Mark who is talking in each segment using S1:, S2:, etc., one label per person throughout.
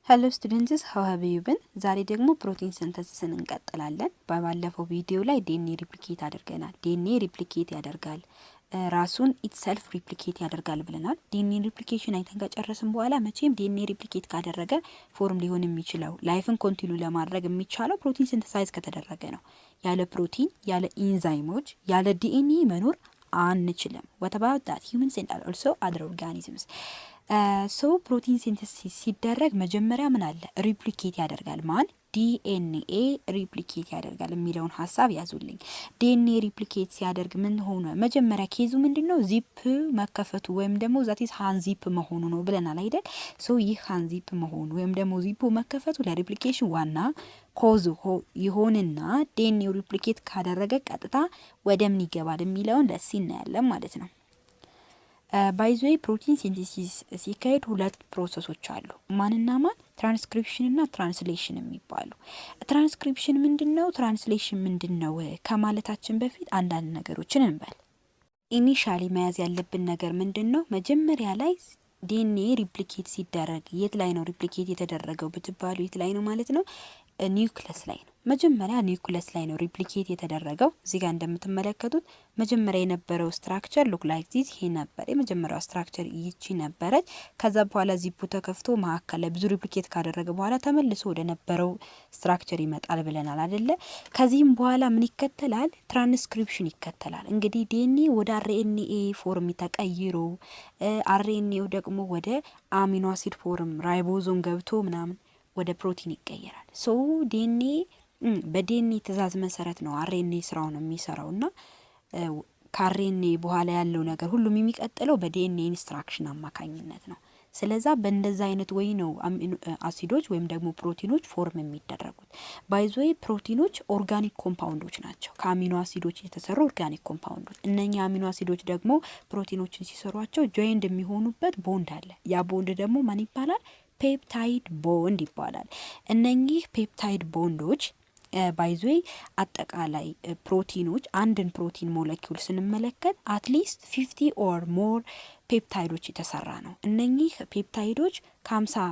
S1: ሄሎ ስቱደንትስ ሃው ሃቭ ዩ ቢን? ዛሬ ደግሞ ፕሮቲን ሲንተሲስን እንቀጥላለን። ባለፈው ቪዲዮ ላይ ዲኤንኤ ሪፕሊኬት አድርገናል። ዲኤንኤ ሪፕሊኬት ያደርጋል ራሱን ኢትሰልፍ ሪፕሊኬት ያደርጋል ብለናል። ዲኤንኤ ሪፕሊኬሽን አይተን ከጨረስን በኋላ መቼም ዲኤንኤ ሪፕሊኬት ካደረገ ፎርም ሊሆን የሚችለው ላይፍን ኮንቲኑ ለማድረግ የሚቻለው ፕሮቲን ሲንተሳይዝ ከተደረገ ነው። ያለ ፕሮቲን፣ ያለ ኢንዛይሞች፣ ያለ ዲኤንኤ መኖር አንችልም። what about that humans and also other organisms ሶ ፕሮቲን ሲንተሲስ ሲደረግ መጀመሪያ ምን አለ? ሪፕሊኬት ያደርጋል። ማን? ዲኤንኤ ሪፕሊኬት ያደርጋል የሚለውን ሀሳብ ያዙልኝ። ዲኤንኤ ሪፕሊኬት ሲያደርግ ምን ሆነ? መጀመሪያ ኬዙ ምንድነው? ዚፕ መከፈቱ ወይም ደግሞ ዛቲስ ሃንዚፕ መሆኑ ነው ብለናል አይደል? ሶ ይህ ሃንዚፕ መሆኑ ወይም ደግሞ ዚፑ መከፈቱ ለሪፕሊኬሽን ዋና ኮዙ ይሆንና ዲኤንኤ ሪፕሊኬት ካደረገ ቀጥታ ወደ ምን ይገባል የሚለውን ለሲ እናያለን ማለት ነው። ባይዞይ ፕሮቲን ሲንተሲስ ሲካሄድ ሁለት ፕሮሰሶች አሉ። ማንና ማን? ትራንስክሪፕሽን እና ትራንስሌሽን የሚባሉ። ትራንስክሪፕሽን ምንድነው? ትራንስሌሽን ምንድነው ከማለታችን በፊት አንዳንድ ነገሮችን እንበል። ኢኒሻሊ መያዝ ያለብን ነገር ምንድነው? መጀመሪያ ላይ ዲኤንኤ ሪፕሊኬት ሲደረግ የት ላይ ነው ሪፕሊኬት የተደረገው ብትባሉ የት ላይ ነው ማለት ነው? ኒውክለስ ላይ ነው። መጀመሪያ ኒውክለስ ላይ ነው ሪፕሊኬት የተደረገው። እዚህ ጋር እንደምትመለከቱት መጀመሪያ የነበረው ስትራክቸር ሉክ ላይክ ዚስ ይሄ ነበር። የመጀመሪያው ስትራክቸር ይቺ ነበረች። ከዛ በኋላ ዚፑ ተከፍቶ መሀከል ላይ ብዙ ሪፕሊኬት ካደረገ በኋላ ተመልሶ ወደ ነበረው ስትራክቸር ይመጣል ብለናል አይደለ? ከዚህም በኋላ ምን ይከተላል? ትራንስክሪፕሽን ይከተላል። እንግዲህ ዲኤንኤ ወደ አርኤንኤ ፎርም ተቀይሮ አርኤንኤው ደግሞ ወደ አሚኖ አሲድ ፎርም ራይቦዞም ገብቶ ምናምን ወደ ፕሮቲን ይቀየራል። ሶ ዲኤንኤ በዲኤንኤ ትእዛዝ መሰረት ነው አርኤንኤ ስራውን የሚሰራው እና ከአርኤንኤ በኋላ ያለው ነገር ሁሉም የሚቀጥለው በዲኤንኤ ኢንስትራክሽን አማካኝነት ነው። ስለዛ በእንደዛ አይነት ወይ ነው አሲዶች ወይም ደግሞ ፕሮቲኖች ፎርም የሚደረጉት። ባይዞይ ፕሮቲኖች ኦርጋኒክ ኮምፓውንዶች ናቸው። ከአሚኖ አሲዶች የተሰሩ ኦርጋኒክ ኮምፓውንዶች። እነኛ አሚኖ አሲዶች ደግሞ ፕሮቲኖችን ሲሰሯቸው ጆይንድ የሚሆኑበት ቦንድ አለ። ያ ቦንድ ደግሞ ማን ይባላል? ፔፕታይድ ቦንድ ይባላል። እነኚህ ፔፕታይድ ቦንዶች ባይዞይ አጠቃላይ ፕሮቲኖች አንድን ፕሮቲን ሞለኪውል ስንመለከት አትሊስት 50 ኦር ሞር ፔፕታይዶች የተሰራ ነው። እነኚህ ፔፕታይዶች ከ50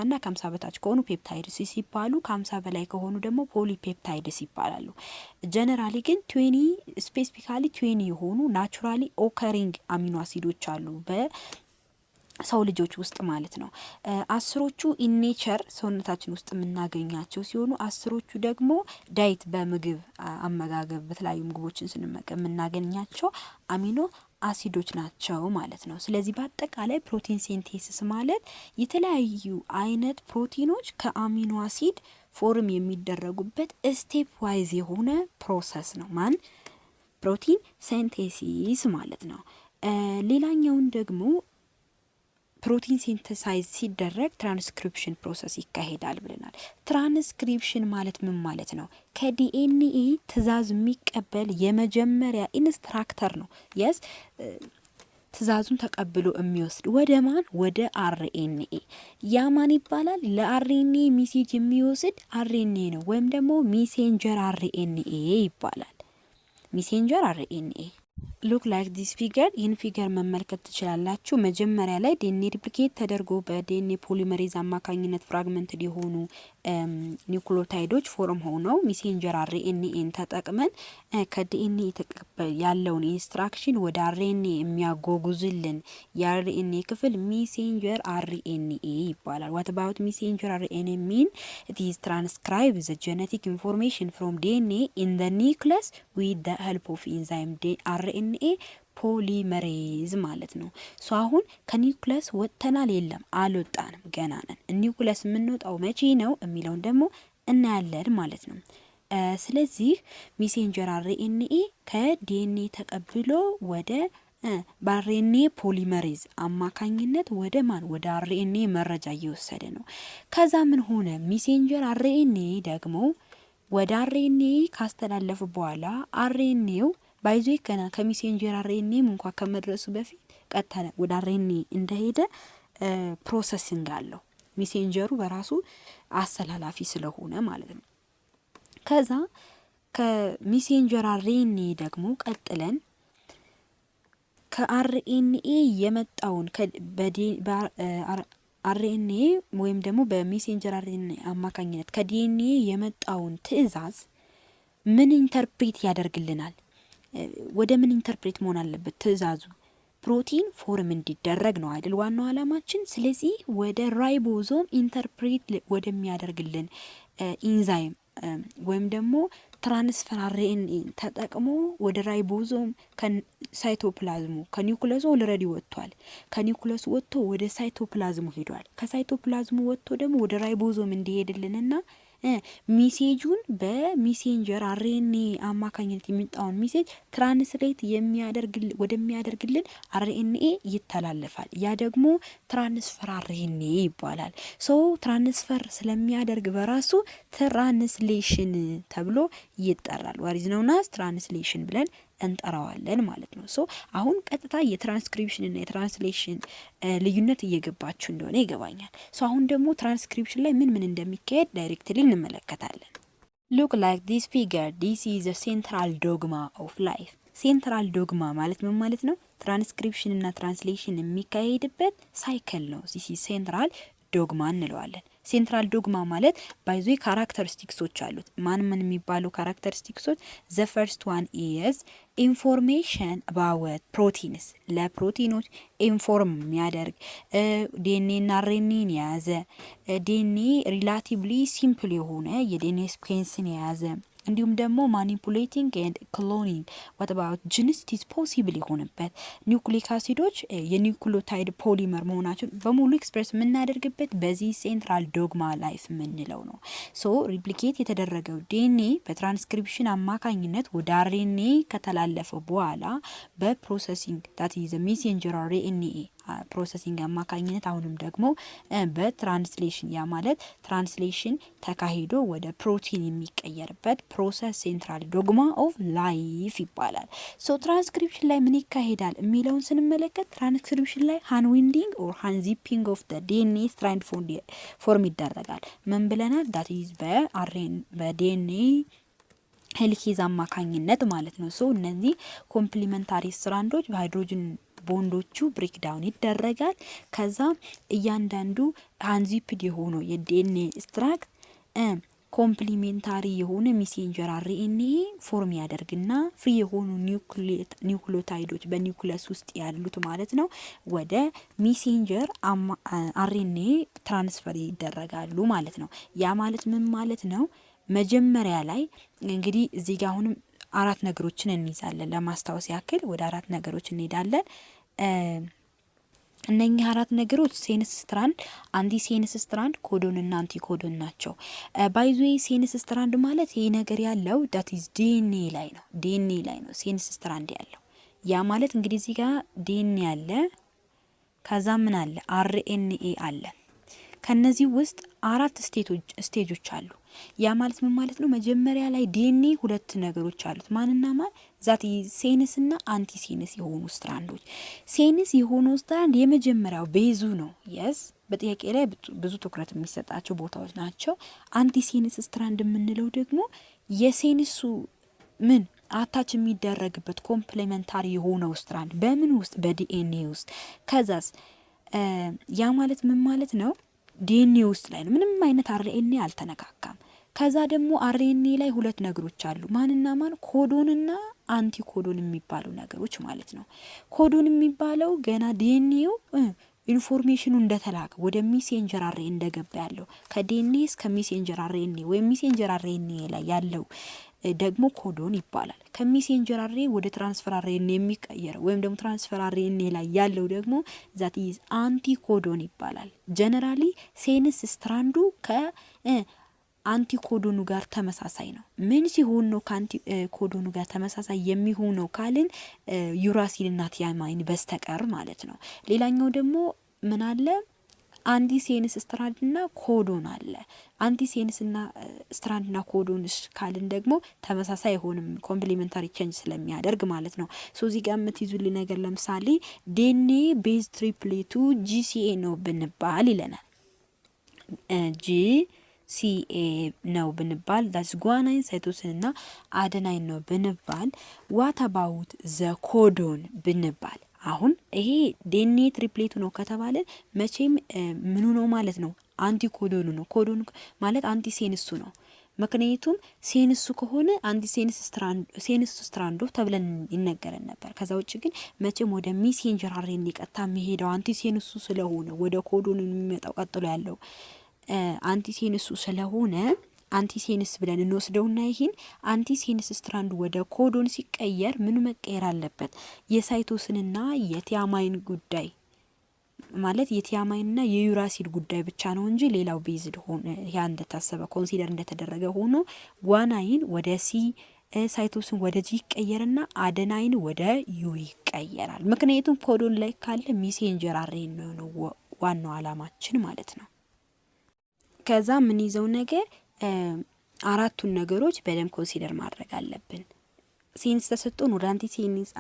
S1: እና ከ50 በታች ከሆኑ ፔፕታይድስ ሲባሉ ከ50 በላይ ከሆኑ ደግሞ ፖሊፔፕታይድስ ይባላሉ። ጀነራሊ ግን 20 ስፔሲፊካሊ 20 የሆኑ ናቹራሊ ኦከሪንግ አሚኖ አሲዶች አሉ ሰው ልጆች ውስጥ ማለት ነው። 10ሮቹ ኢኔቸር ሰውነታችን ውስጥ የምናገኛቸው ሲሆኑ 10ሮቹ ደግሞ ዳይት በምግብ አመጋገብ በተለያዩ ምግቦችን ስንመገብ የምናገኛቸው አሚኖ አሲዶች ናቸው ማለት ነው። ስለዚህ በአጠቃላይ ፕሮቲን ሲንቴሲስ ማለት የተለያዩ አይነት ፕሮቲኖች ከአሚኖ አሲድ ፎርም የሚደረጉበት ስቴፕ ዋይዝ የሆነ ፕሮሰስ ነው። ማን? ፕሮቲን ሲንቴሲስ ማለት ነው። ሌላኛውን ደግሞ ፕሮቲን ሲንተሳይዝ ሲደረግ ትራንስክሪፕሽን ፕሮሰስ ይካሄዳል ብለናል። ትራንስክሪፕሽን ማለት ምን ማለት ነው? ከዲኤንኤ ትእዛዝ የሚቀበል የመጀመሪያ ኢንስትራክተር ነው። የስ ትእዛዙን ተቀብሎ የሚወስድ ወደ ማን? ወደ አርኤንኤ። ያ ማን ይባላል? ለአርኤንኤ ሜሴጅ የሚወስድ አርኤንኤ ነው፣ ወይም ደግሞ ሜሴንጀር አርኤንኤ ይባላል። ሜሴንጀር አርኤንኤ ሉክ ላይክ ዲስ ፊገር። ይህን ፊገር መመልከት ትችላላችሁ። መጀመሪያ ላይ ዲኤንኤ ሪፕሊኬት ተደርጎ በዲኤንኤ ፖሊመሬዝ አማካኝነት ፍራግመንትድ የሆኑ ኒውክሊዮታይዶች ፎርም ሆነው ሜሴንጀር አርኤንኤን ተጠቅመን ከዲኤንኤ ያለውን ኢንስትራክሽን ወደ አርኤንኤ የሚያጓጉዝልን የአርኤንኤ ክፍል ሜሴንጀር አርኤንኤ ይባላል። ዋት አባውት ሜሴንጀር አርኤንኤ ሚን? ኢት ኢዝ ትራንስክራይብ ዘ ጄኔቲክ ኢንፎርሜሽን ፍሮም ዲኤንኤ ኢን ዘ ኒውክለስ ዊዝ ዘ ሄልፕ ኦፍ ኢንዛይም አርኤንኤ ፖሊመሬዝ ማለት ነው። ሶ አሁን ከኒውክለስ ወጥተናል? የለም አልወጣንም፣ ገና ነን። ኒውክለስ የምንወጣው መቼ ነው የሚለውን ደግሞ እናያለን ማለት ነው። ስለዚህ ሜሴንጀር አርኤንኤ ከዲኤንኤ ተቀብሎ ወደ በአርኤንኤ ፖሊመሬዝ አማካኝነት ወደ ማን? ወደ አርኤንኤ መረጃ እየወሰደ ነው። ከዛ ምን ሆነ? ሜሴንጀር አርኤንኤ ደግሞ ወደ አርኤንኤ ካስተላለፈ በኋላ አርኤንኤው ባይዞ ከና ከሜሴንጀር አርኤንኤም እንኳን ከመድረሱ በፊት ቀጥታ ወደ አርኤንኤ እንደሄደ ፕሮሰሲንግ አለው። ሜሴንጀሩ በራሱ አሰላላፊ ስለሆነ ማለት ነው። ከዛ ከሜሴንጀር አርኤንኤ ደግሞ ቀጥለን ከአርኤንኤ የመጣውን አርኤንኤ ወይም ደግሞ በሜሴንጀር አርኤንኤ አማካኝነት ከዲኤንኤ የመጣውን ትዕዛዝ ምን ኢንተርፕሬት ያደርግልናል? ወደ ምን ኢንተርፕሬት መሆን አለበት ትዕዛዙ? ፕሮቲን ፎርም እንዲደረግ ነው አይደል ዋናው አላማችን። ስለዚህ ወደ ራይቦዞም ኢንተርፕሬት ወደሚያደርግልን ኢንዛይም ወይም ደግሞ ትራንስፈር አርኤንኤ ተጠቅሞ ወደ ራይቦዞም ከሳይቶፕላዝሙ ከኒውክለሱ ኦልሬዲ ወጥቷል። ከኒውክለሱ ወጥቶ ወደ ሳይቶፕላዝሙ ሄዷል። ከሳይቶፕላዝሙ ወጥቶ ደግሞ ወደ ራይቦዞም እንዲሄድልንና ሚሴጁን በሜሴንጀር አርኤንኤ አማካኝነት የሚጣውን ሚሴጅ ትራንስሌት ወደሚያደርግልን አርኤንኤ ይተላለፋል። ያ ደግሞ ትራንስፈር አርኤንኤ ይባላል። ትራንስፈር ስለሚያደርግ በራሱ ትራንስሌሽን ተብሎ ይጠራል። ዋሪዝ ነውናስ ትራንስሌሽን ብለን እንጠራዋለን ማለት ነው። አሁን ቀጥታ የትራንስክሪፕሽን እና የትራንስሌሽን ልዩነት እየገባችሁ እንደሆነ ይገባኛል። አሁን ደግሞ ትራንስክሪፕሽን ላይ ምን እንደሚካሄድ ዳይሬክትሊ እንመለከታለን። ሉክ ላይክ ዲስ ፊገር ዲስ ኢዝ ዘ ሴንትራል ዶግማ ኦፍ ላይፍ። ሴንትራል ዶግማ ማለት ምን ማለት ነው? ትራንስክሪፕሽን እና ትራንስሌሽን የሚካሄድበት ሳይክል ነው። ዚስ ኢዝ ሴንትራል ዶግማ እንለዋለን። ሴንትራል ዶግማ ማለት ባይዞ ካራክተሪስቲክሶች አሉት። ማን የሚባሉ ካራክተሪስቲክሶች? ዘ ፈርስት ዋን ኢዝ ኢንፎርሜሽን አባውት ፕሮቲንስ፣ ለፕሮቲኖች ኢንፎርም የሚያደርግ ዲኤንኤ እና አርኤንኤን የያዘ ዲኤንኤ ሪላቲቭሊ ሲምፕል የሆነ የዲኤንኤ ስኩዌንስን የያዘ እንዲሁም ደግሞ ማኒፑሌቲንግ ኤንድ ክሎኒንግ ዋት አባውት ጂንስቲስ ፖሲብል የሆነበት ኒውክሊክ አሲዶች የኒውክሊዮታይድ ፖሊመር መሆናቸውን በሙሉ ኤክስፕሬስ የምናደርግበት በዚህ ሴንትራል ዶግማ ላይፍ የምንለው ነው። ሪፕሊኬት የተደረገው ዲኤንኤ በትራንስክሪፕሽን አማካኝነት ወደ አርኤንኤ ከተላለፈው በኋላ በፕሮሰሲንግ ዳት ኢዝ ሜሴንጀር አርኤንኤ ፕሮሰሲንግ አማካኝነት አሁንም ደግሞ በትራንስሌሽን ያ ማለት ትራንስሌሽን ተካሂዶ ወደ ፕሮቲን የሚቀየርበት ፕሮሰስ ሴንትራል ዶግማ ኦፍ ላይፍ ይባላል። ትራንስክሪፕሽን ላይ ምን ይካሄዳል የሚለውን ስንመለከት ትራንስክሪፕሽን ላይ ሃንዊንዲንግ ኦር ሃንዚፒንግ ኦፍ ደ ዲኤንኤ ስትራንድ ፎርም ይደረጋል። ምን ብለናል? ዳት ኢዝ በዲኤንኤ ሄሊኬዝ አማካኝነት ማለት ነው። እነዚህ ኮምፕሊመንታሪ ስትራንዶች በሃይድሮጅን ቦንዶቹ ብሬክዳውን ይደረጋል። ከዛ እያንዳንዱ አንዚፕድ የሆነው የዲኤንኤ ስትራክት ኮምፕሊሜንታሪ የሆነ ሜሴንጀር አርኤንኤ ፎርም ያደርግና ፍሪ የሆኑ ኒውክሊዮታይዶች በኒውክለስ ውስጥ ያሉት ማለት ነው ወደ ሜሴንጀር አርኤንኤ ትራንስፈር ይደረጋሉ ማለት ነው። ያ ማለት ምን ማለት ነው? መጀመሪያ ላይ እንግዲህ እዚህ ጋር አሁንም አራት ነገሮችን እንይዛለን። ለማስታወስ ያክል ወደ አራት ነገሮች እንሄዳለን። እነኚህ አራት ነገሮች ሴንስ ስትራንድ፣ አንቲ ሴንስ ስትራንድ፣ ኮዶን እና አንቲ ኮዶን ናቸው። ባይዞ ሴንስ ስትራንድ ማለት ይሄ ነገር ያለው ዳት ኢዝ ዲኤንኤ ላይ ነው። ዲኤንኤ ላይ ነው ሴንስ ስትራንድ ያለው። ያ ማለት እንግዲህ እዚህ ጋር ዲኤንኤ አለ፣ ከዛ ምን አለ? አርኤንኤ አለ። ከነዚህ ውስጥ አራት ስቴጆች አሉ። ያ ማለት ምን ማለት ነው? መጀመሪያ ላይ ዲኤንኤ ሁለት ነገሮች አሉት። ማንና ማን? ዛት ሴንስ እና አንቲ ሴንስ የሆኑ ስትራንዶች። ሴንስ የሆኑ ስትራንድ የመጀመሪያው ቤዙ ነው። የስ በጥያቄ ላይ ብዙ ትኩረት የሚሰጣቸው ቦታዎች ናቸው። አንቲ ሴንስ ስትራንድ የምንለው ደግሞ የሴንሱ ምን አታች የሚደረግበት ኮምፕሌመንታሪ የሆነው ስትራንድ በምን ውስጥ? በዲኤንኤ ውስጥ። ከዛስ ያ ማለት ምን ማለት ነው? ዲኤንኤ ውስጥ ላይ ነው። ምንም አይነት አርኤንኤ አልተነካካም። ከዛ ደግሞ አርኤንኤ ላይ ሁለት ነገሮች አሉ። ማንና ማን? ኮዶንና አንቲ ኮዶን የሚባሉ ነገሮች ማለት ነው። ኮዶን የሚባለው ገና ዲኤንኤው ኢንፎርሜሽኑ እንደተላከ ወደ ሜሴንጀር አርኤንኤ እንደገባ ያለው ከዲኤንኤ እስከ ሜሴንጀር አርኤንኤ ወይም ሜሴንጀር አርኤንኤ ላይ ያለው ደግሞ ኮዶን ይባላል። ከሜሴንጀር አርኤንኤ ወደ ትራንስፈር አርኤንኤ የሚቀየረው ወይም ደግሞ ትራንስፈር አርኤንኤ ላይ ያለው ደግሞ ዛት ኢዝ አንቲ ኮዶን ይባላል። ጀነራሊ ሴንስ ስትራንዱ ከአንቲ ኮዶኑ ጋር ተመሳሳይ ነው። ምን ሲሆን ነው ከአንቲ ኮዶኑ ጋር ተመሳሳይ የሚሆነው ካልን ዩራሲልና ቲያማይን በስተቀር ማለት ነው። ሌላኛው ደግሞ ምን አለ? አንቲ ሴንስ ስትራንድና ኮዶን አለ። አንቲ ሴንስና ስትራንድና ኮዶንስ ካልን ደግሞ ተመሳሳይ አይሆንም፣ ኮምፕሊሜንታሪ ቼንጅ ስለሚያደርግ ማለት ነው። እዚህ ጋር የምትይዙልኝ ነገር ለምሳሌ ዲኤንኤ ቤዝ ትሪፕሌቱ ጂሲኤ ነው ብንባል ይለናል። ጂሲኤ ነው ብንባል ዳስ ጓናይን ሳይቶሲንና አደናይን ነው ብንባል ዋት አባውት ዘ ኮዶን ብንባል አሁን ይሄ ዲኤንኤ ትሪፕሌቱ ነው ከተባለ መቼም ምኑ ነው ማለት ነው? አንቲ ኮዶኑ ነው። ኮዶኑ ማለት አንቲ ሴንሱ ነው። ምክንያቱም ሴንሱ ከሆነ አንቲ ሴንስ ስትራንዶ ተብለን ይነገረን ነበር። ከዛ ውጭ ግን መቼም ወደ ሜሴንጀር አርኤንኤ ቀጥታ የሚሄደው አንቲ ሴንሱ ስለሆነ ወደ ኮዶኑ የሚመጣው ቀጥሎ ያለው አንቲ ሴንሱ ስለሆነ አንቲሴንስ ብለን እንወስደውና ይሄን አንቲሴንስ ስትራንድ ወደ ኮዶን ሲቀየር ምን መቀየር አለበት? የሳይቶሲንና የቲያማይን ጉዳይ ማለት የቲያማይንና የዩራሲል ጉዳይ ብቻ ነው እንጂ ሌላው ቤዝድ ሆነ ያ እንደታሰበ ኮንሲደር እንደተደረገ ሆኖ ጓናይን ወደ ሲ ሳይቶሲን ወደ ጂ ይቀየርና አደናይን ወደ ዩ ይቀየራል። ምክንያቱም ኮዶን ላይ ካለ ሜሴንጀር አርኤንኤ ነው ዋናው አላማችን ማለት ነው። ከዛ ምን ይዘው ነገር አራቱን ነገሮች በደንብ ኮንሲደር ማድረግ አለብን። ሴንስ ተሰጥቶን ወደ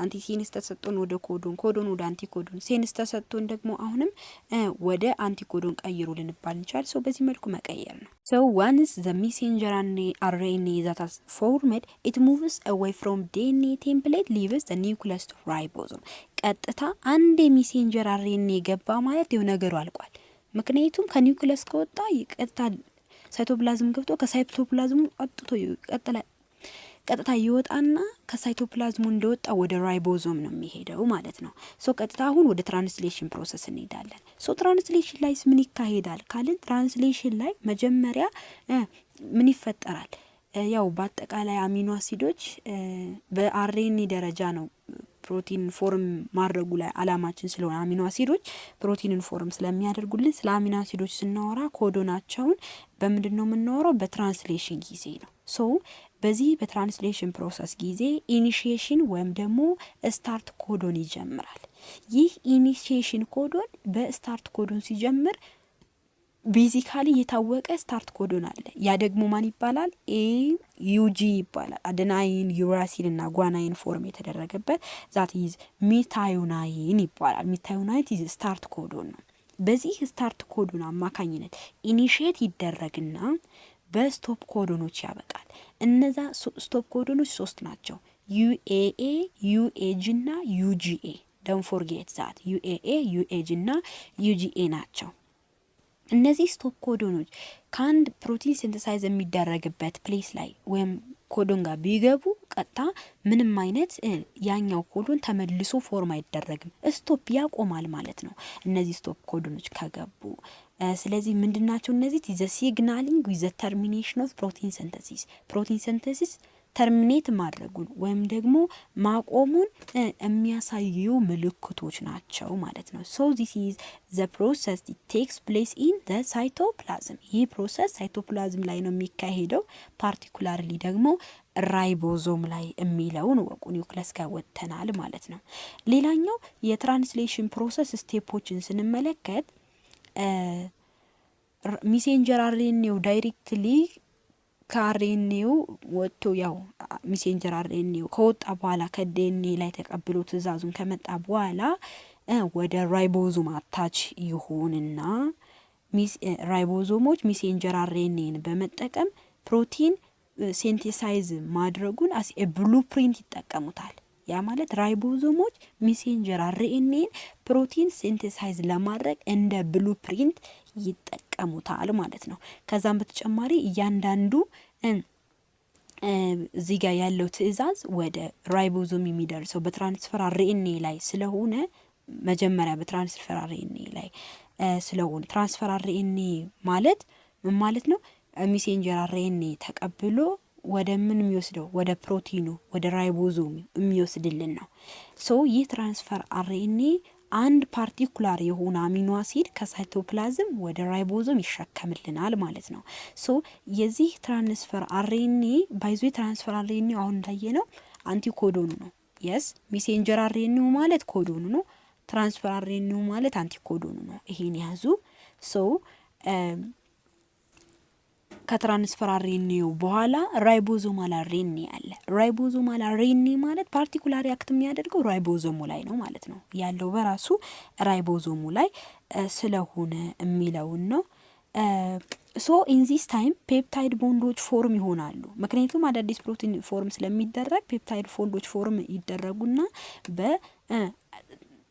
S1: አንቲሴንስ ተሰጥቶን ወደ ኮዶን ወደ አንቲኮዶን፣ ሴንስ ተሰጥቶን ደግሞ አሁንም ወደ አንቲኮዶን ቀይሩ ልንባል እንችላል። ሰው በዚህ መልኩ መቀየር ነው። So once the messenger RNA that has formed, it moves away from DNA template, leaves the nucleus to ribosome. ቀጥታ አንድ ሜሴንጀር RNA ገባ ማለት የሆነ ነገሩ አልቋል። ምክንያቱም ከኒውክለስ ከወጣ ቀጥታ ሳይቶፕላዝም ገብቶ ከሳይቶፕላዝሙ ቀጥታ ይወጣና ከሳይቶፕላዝሙ እንደወጣ ወደ ራይቦዞም ነው የሚሄደው ማለት ነው። ሶ ቀጥታ አሁን ወደ ትራንስሌሽን ፕሮሰስ እንሄዳለን። ሶ ትራንስሌሽን ላይ ምን ይካሄዳል ካልን ትራንስሌሽን ላይ መጀመሪያ ምን ይፈጠራል? ያው በአጠቃላይ አሚኖ አሲዶች በአርኤንኤ ደረጃ ነው ፕሮቲን ፎርም ማድረጉ ላይ አላማችን ስለሆነ አሚኖ አሲዶች ፕሮቲንን ፎርም ስለሚያደርጉልን ስለ አሚኖ አሲዶች ስናወራ ኮዶናቸውን በምንድን ነው የምናወራው? በትራንስሌሽን ጊዜ ነው። ሶ በዚህ በትራንስሌሽን ፕሮሰስ ጊዜ ኢኒሺዬሽን ወይም ደግሞ ስታርት ኮዶን ይጀምራል። ይህ ኢኒሺዬሽን ኮዶን በስታርት ኮዶን ሲጀምር ቤዚካሊ የታወቀ ስታርት ኮዶን አለ። ያ ደግሞ ማን ይባላል? ዩጂ ይባላል። አደናይን ዩራሲል እና ጓናይን ፎርም የተደረገበት ዛት ኢዝ ሚታዮናይን ይባላል። ሚታዮናይት ኢዝ ስታርት ኮዶን ነው። በዚህ ስታርት ኮዶን አማካኝነት ኢኒሺዬት ይደረግና በስቶፕ ኮዶኖች ያበቃል። እነዛ ስቶፕ ኮዶኖች 3 ናቸው። ዩኤኤ፣ ዩኤጂ እና ዩጂኤ። ዶንት ፎርጌት ዛት ዩኤኤ፣ ዩኤጂ እና ዩጂኤ ናቸው። እነዚህ ስቶፕ ኮዶኖች ከአንድ ፕሮቲን ሲንተሳይዝ የሚደረግበት ፕሌስ ላይ ወይም ኮዶን ጋር ቢገቡ ቀጥታ ምንም አይነት ያኛው ኮዶን ተመልሶ ፎርም አይደረግም፣ ስቶፕ ያቆማል ማለት ነው እነዚህ ስቶፕ ኮዶኖች ከገቡ። ስለዚህ ምንድናቸው እነዚህ? ዘ ሲግናሊንግ ዊዝ ዘ ተርሚኔሽን ኦፍ ፕሮቲን ሲንተሲስ፣ ፕሮቲን ሲንተሲስ ተርሚኔት ማድረጉን ወይም ደግሞ ማቆሙን የሚያሳዩ ምልክቶች ናቸው ማለት ነው። ሶ ዚስ ኢዝ ዘ ፕሮሰስ ኢት ቴክስ ፕሌስ ኢን ዘ ሳይቶፕላዝም። ይህ ፕሮሰስ ሳይቶፕላዝም ላይ ነው የሚካሄደው። ፓርቲኩላርሊ ደግሞ ራይቦዞም ላይ የሚለውን ወቁ። ኒውክለስ ጋር ወጥተናል ማለት ነው። ሌላኛው የትራንስሌሽን ፕሮሰስ ስቴፖችን ስንመለከት ሜሴንጀር አርኤንኤው ዳይሬክትሊ ከአርኤንኤው ወጥቶ ያው ሜሴንጀር አርኤንኤው ከወጣ በኋላ ከዲኤንኤ ላይ ተቀብሎ ትዕዛዙን ከመጣ በኋላ ወደ ራይቦዞም አታች ይሆንና ራይቦዞሞች ሜሴንጀር አርኤንኤን በመጠቀም ፕሮቲን ሴንቴሳይዝ ማድረጉን አስ ብሉፕሪንት ይጠቀሙታል። ያ ማለት ራይቦዞሞች ሜሴንጀር አርኤንኤን ፕሮቲን ሴንቴሳይዝ ለማድረግ እንደ ብሉፕሪንት ይጠቀሙታል ማለት ነው። ከዛም በተጨማሪ እያንዳንዱ እዚህ ጋር ያለው ትዕዛዝ ወደ ራይቦዞም የሚደርሰው በትራንስፈር አርኤንኤ ላይ ስለሆነ መጀመሪያ በትራንስፈር አርኤንኤ ላይ ስለሆነ ትራንስፈር አርኤንኤ ማለት ምን ማለት ነው? ሜሴንጀር አርኤንኤ ተቀብሎ ወደ ምን የሚወስደው? ወደ ፕሮቲኑ ወደ ራይቦዞም የሚወስድልን ነው። ሶ ይህ ትራንስፈር አርኤንኤ አንድ ፓርቲኩላር የሆነ አሚኖ አሲድ ከሳይቶፕላዝም ወደ ራይቦዞም ይሸከምልናል ማለት ነው። ሶ የዚህ ትራንስፈር አርኤንኤ ባይዞ ትራንስፈር አርኤንኤ አሁን እንዳየነው አንቲኮዶኑ ነው። የስ ሜሴንጀር አርኤንኤ ማለት ኮዶኑ ነው። ትራንስፈር አርኤንኤ ማለት አንቲኮዶኑ ነው። ይሄን ያዙ። ሶ ከትራንስፈር አርኤንኤው በኋላ ራይቦዞማል አርኤንኤ አለ። ራይቦዞማል አርኤንኤ ማለት ፓርቲኩላር አክት የሚያደርገው ራይቦዞሙ ላይ ነው ማለት ነው። ያለው በራሱ ራይቦዞሙ ላይ ስለሆነ የሚለውን ነው። ሶ ኢን ዚስ ታይም ፔፕታይድ ቦንዶች ፎርም ይሆናሉ። ምክንያቱም አዳዲስ ፕሮቲን ፎርም ስለሚደረግ ፔፕታይድ ቦንዶች ፎርም ይደረጉና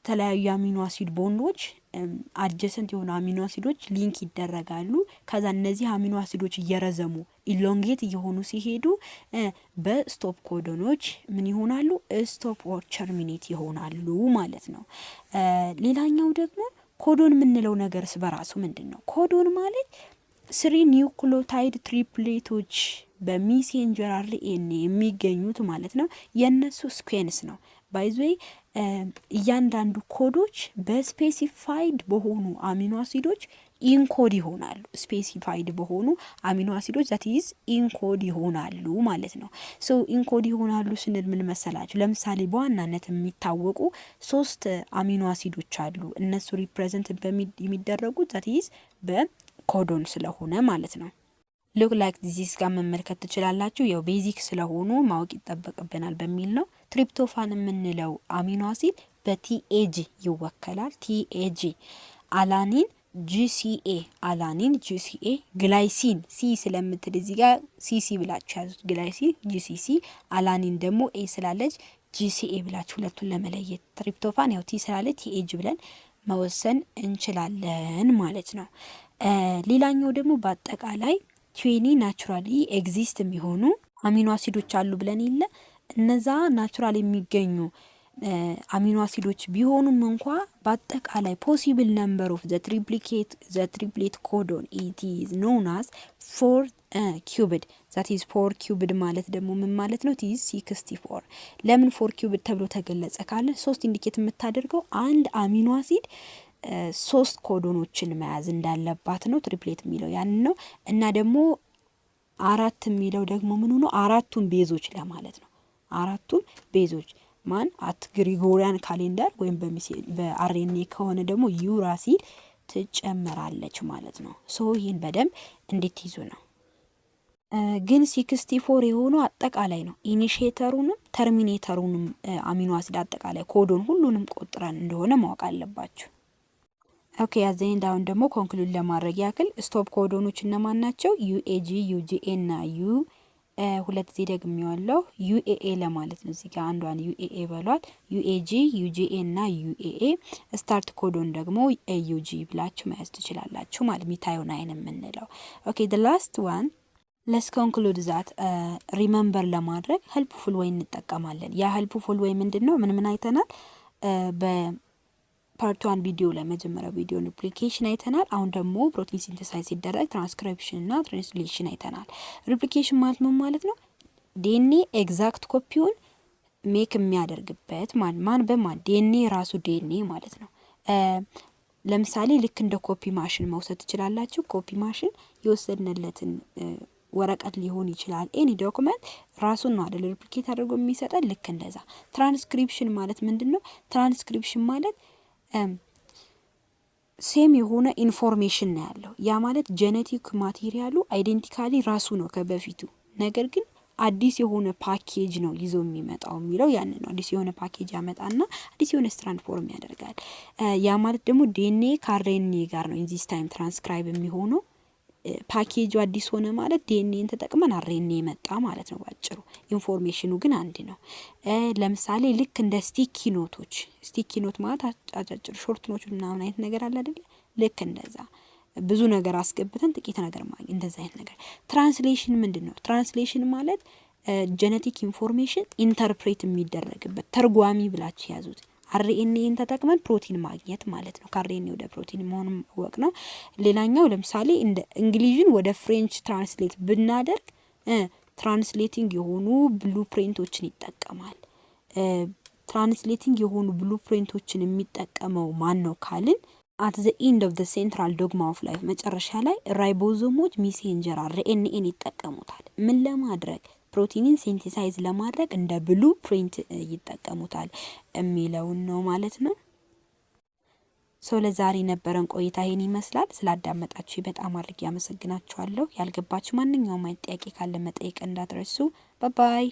S1: የተለያዩ አሚኖ አሲድ ቦንዶች አጀሰንት የሆኑ አሚኖ አሲዶች ሊንክ ይደረጋሉ። ከዛ እነዚህ አሚኖ አሲዶች እየረዘሙ ኢሎንጌት እየሆኑ ሲሄዱ በስቶፕ ኮዶኖች ምን ይሆናሉ? ስቶፕ ኦር ተርሚኔት ይሆናሉ ማለት ነው። ሌላኛው ደግሞ ኮዶን የምንለው ነገርስ በራሱ ምንድን ነው? ኮዶን ማለት 3 ኒውክሊዮታይድ ትሪፕሌቶች በሜሴንጀር አርኤንኤ የሚገኙት ማለት ነው። የነሱ ስኩዌንስ ነው። ባይዘይ እያንዳንዱ ኮዶች በስፔሲፋይድ በሆኑ አሚኖ አሲዶች ኢንኮድ ይሆናሉ። ስፔሲፋይድ በሆኑ አሚኖ አሲዶች ዛት ኢዝ ኢንኮድ ይሆናሉ ማለት ነው። ሶ ኢንኮድ ይሆናሉ ስንል ምን መሰላችሁ? ለምሳሌ በዋናነት የሚታወቁ 3 አሚኖ አሲዶች አሉ። እነሱ ሪፕሬዘንት የሚደረጉት ዛት ኢዝ በኮዶን ስለሆነ ማለት ነው። ሉክ ላይክ ዲዚስ ጋር መመልከት ትችላላችሁ። ያው ቤዚክ ስለሆኑ ማወቅ ይጠበቅብናል በሚል ነው። ትሪፕቶፋን የምንለው አሚኖ አሲድ በቲኤጂ ይወከላል። ቲኤጂ አላኒን ጂሲኤ አላኒን ጂሲኤ ግላይሲን ሲ ስለምትል እዚህ ጋር ሲሲ ብላችሁ ያዙት። ግላይሲን ጂሲሲ አላኒን ደግሞ ኤ ስላለች ጂሲኤ ብላችሁ ሁለቱን ለመለየት ትሪፕቶፋን ያው ቲ ስላለች ቲኤጂ ብለን መወሰን እንችላለን ማለት ነው። ሌላኛው ደግሞ በአጠቃላይ 20 ናቹራሊ ኤግዚስት የሚሆኑ አሚኖ አሲዶች አሉ ብለን ይለ እነዛ ናቹራል የሚገኙ አሚኖ አሲዶች ቢሆኑም እንኳ በአጠቃላይ ፖሲብል ነምበር ኦፍ ዘ ትሪፕሌት ኮዶን ኢት ኢዝ ኖን አስ 4 ኪዩብድ ዛት ኢዝ 4 ኪዩብድ ማለት ደግሞ ምን ማለት ነው? ኢዝ 64 ለምን 4 ኪዩብድ ተብሎ ተገለጸ ካለ 3 ኢንዲኬት የምታደርገው አንድ አሚኖ አሲድ 3 ኮዶኖችን መያዝ እንዳለባት ነው። ትሪፕሌት የሚለው ያን ነው። እና ደግሞ 4 የሚለው ደግሞ ምን ሆኖ አራቱን ቤዞች ለማለት ነው። አራቱን ቤዞች ማን አት ግሪጎሪያን ካሌንደር ወይም በአርኤንኤ ከሆነ ደግሞ ዩራሲል ትጨመራለች ማለት ነው። ሶ ይህን በደንብ እንድትይዙ ነው። ግን 64 የሆነው አጠቃላይ ነው። ኢኒሺየተሩንም ተርሚኔተሩንም አሚኖ አሲድ አጠቃላይ ኮዶን ሁሉንም ቆጥረን እንደሆነ ማወቅ አለባችሁ። ኦኬ ያዘኝ ዳውን ደግሞ ኮንክሉድ ለማድረግ ያክል ስቶፕ ኮዶኖች እነማን ናቸው? ዩኤጂ ዩጂኤ እና ዩ ሁለት ጊዜ ደግሜዋለሁ። ዩኤኤ ለማለት ነው። እዚህ ጋር አንዷን ዩኤኤ በሏት። ዩኤጂ ዩጂኤ እና ዩኤኤ። ስታርት ኮዶን ደግሞ ኤዩጂ ብላችሁ መያዝ ትችላላችሁ ማለት ሚታዩን አይን የምንለው። ኦኬ the last one let's conclude that ሪመምበር ለማድረግ ሄልፕፉል ወይ እንጠቀማለን። ያ ሄልፕፉል ወይ ምንድነው? ምን አይተናል? ፓርት 1 ቪዲዮ ላይ መጀመሪያው ቪዲዮ ሪፕሊኬሽን አይተናል። አሁን ደግሞ ፕሮቲን ሲንተሳይዝ ሲደረግ ትራንስክሪፕሽን እና ትራንስሌሽን አይተናል። ሪፕሊኬሽን ማለት ምን ማለት ነው? ዲኤንኤ ኤግዛክት ኮፒውን ሜክ የሚያደርግበት ማን በማን ዲኤንኤ ራሱ ዲኤንኤ ማለት ነው። ለምሳሌ ልክ እንደ ኮፒ ማሽን መውሰድ ትችላላችሁ። ኮፒ ማሽን የወሰድንለትን ወረቀት ሊሆን ይችላል ኤኒ ዶክመንት ራሱን ነው አይደል ሪፕሊኬት አድርጎ የሚሰጠን። ልክ እንደዛ ትራንስክሪፕሽን ማለት ምንድነው? ትራንስክሪፕሽን ማለት ሴም የሆነ ኢንፎርሜሽን ነው ያለው። ያ ማለት ጄኔቲክ ማቴሪያሉ አይዴንቲካሊ ራሱ ነው ከበፊቱ፣ ነገር ግን አዲስ የሆነ ፓኬጅ ነው ይዞ የሚመጣው የሚለው ያን ነው። አዲስ የሆነ ፓኬጅ ያመጣና አዲስ የሆነ ስትራንድ ፎርም ያደርጋል። ያ ማለት ደግሞ ዲኤንኤ ከአርኤንኤ ጋር ነው ኢን ዚስ ታይም ትራንስክራይብ የሚሆነው። ፓኬጁ አዲስ ሆነ ማለት ዲኤንኤን ተጠቅመን አርኤንኤ መጣ ማለት ነው ባጭሩ። ኢንፎርሜሽኑ ግን አንድ ነው። ለምሳሌ ልክ እንደ ስቲኪ ኖት ማለት አጫጭር ሾርት ኖት ምናምን አይነት ነገር አለ አይደል? ልክ እንደዛ ብዙ ነገር አስገብተን ጥቂት ነገር ማግኘት እንደዛ አይነት ነገር። ትራንስሌሽን ምንድነው? ትራንስሌሽን ማለት ጄኔቲክ ኢንፎርሜሽን ኢንተርፕሬት የሚደረግበት ተርጓሚ ብላችሁ ያዙት። አርኤንኤን ተጠቅመን ፕሮቲን ማግኘት ማለት ነው። ከአርኤንኤ ወደ ፕሮቲን መሆኑን ወቅ ነው። ሌላኛው ለምሳሌ እንደ እንግሊዝን ወደ ፍሬንች ትራንስሌት ብናደርግ ትራንስሌቲንግ የሆኑ ብሉፕሪንቶችን ይጠቀማል። ትራንስሌቲንግ የሆኑ ብሉፕሪንቶችን የሚጠቀመው ማን ነው ካልን at the end of the central dogma of life መጨረሻ ላይ ራይቦዞሞች ሜሴንጀር አርኤንኤን ይጠቀሙታል። ምን ለማድረግ? ፕሮቲንን ሲንቴሳይዝ ለማድረግ እንደ ብሉ ፕሪንት ይጠቀሙታል የሚለውን ነው ማለት ነው። ሶ ለዛሬ ነበረን ቆይታ ይሄን ይመስላል። ስላዳመጣችሁ በጣም አድርጌ አመሰግናችኋለሁ። ያልገባችሁ ማንኛውም አይነት ጥያቄ ካለ መጠየቅ እንዳትረሱ። ባይ ባይ።